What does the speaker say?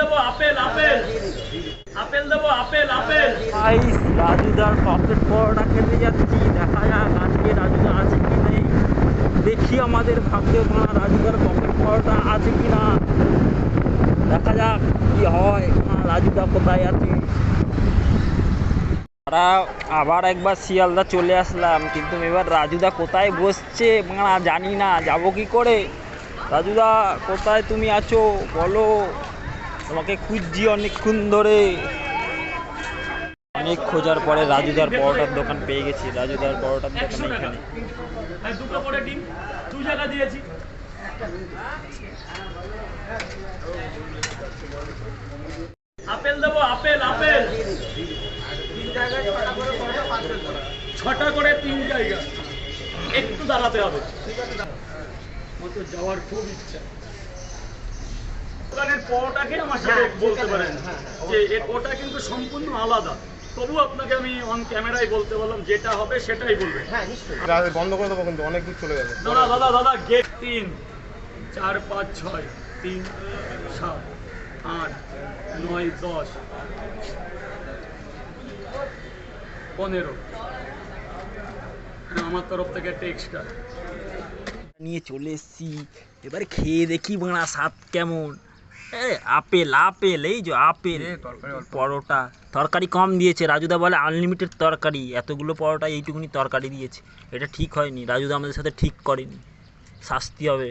দেবো apple apple apple দেবো apple apple. Guys রাজুদার pocket পরোটা খেতে যাচ্ছি, দেখা যাক আজকে রাজুদা আছে কি নেই। দেখি আমাদের ভাগ্যে মানা রাজুদার পকেট পরোটা আছে কি না, দেখা যাক কি হয়। রাজুদা কোথায় আছে? আমরা আবার একবার শিয়ালদা চলে আসলাম, কিন্তু এবার রাজুদা কোথায় বসছে মানা জানি না, যাবো কি করে? রাজুদা কোথায় তুমি আছো বলো, তোমাকে খুঁজছি অনেকক্ষণ ধরে। অনেক খোঁজার পরে রাজুদার পরোটার দোকান পেয়ে গেছি। রাজুদার পরোটার দোকান 100 টাকা এখানে। আর দুটো করে ডিম 2 টাকা দিয়েছি। আপেল দেবো আপেল আপেল 3 জায়গায় 6টা করে পরোটা 6টা করে 3 জায়গা। একটু দাঁড়াতে হবে, মতো যাওয়ার খুব ইচ্ছা। দোকানের পরোটাকে আমার সাথে বলতে পারেন যে ওটা কিন্তু সম্পূর্ণ আলাদা, তবু আপনাকে আমি অন ক্যামেরায় বলতে বললাম যেটা হবে সেটাই বলবেন। হ্যাঁ নিশ্চয়ই বন্ধ করে দেবো, কিন্তু অনেক দূর চলে যাবে। দাদা দাদা দাদা গেট 3 4 5 6 3 7 8 9 10 15 আমার তরফ থেকে একটা এক্সট্রা নিয়ে চলে এসছি, এবারে খেয়ে দেখি বাড়া স্বাদ কেমন। আপেল আপেল, এই যে আপেল পরোটা, তরকারি কম দিয়েছে। রাজুদা বলে আনলিমিটেড তরকারি, এতগুলো পরোটা এইটুকুনি তরকারি দিয়েছে। এটা ঠিক হয়নি, রাজুদা আমাদের সাথে ঠিক করেনি, শাস্তি হবে।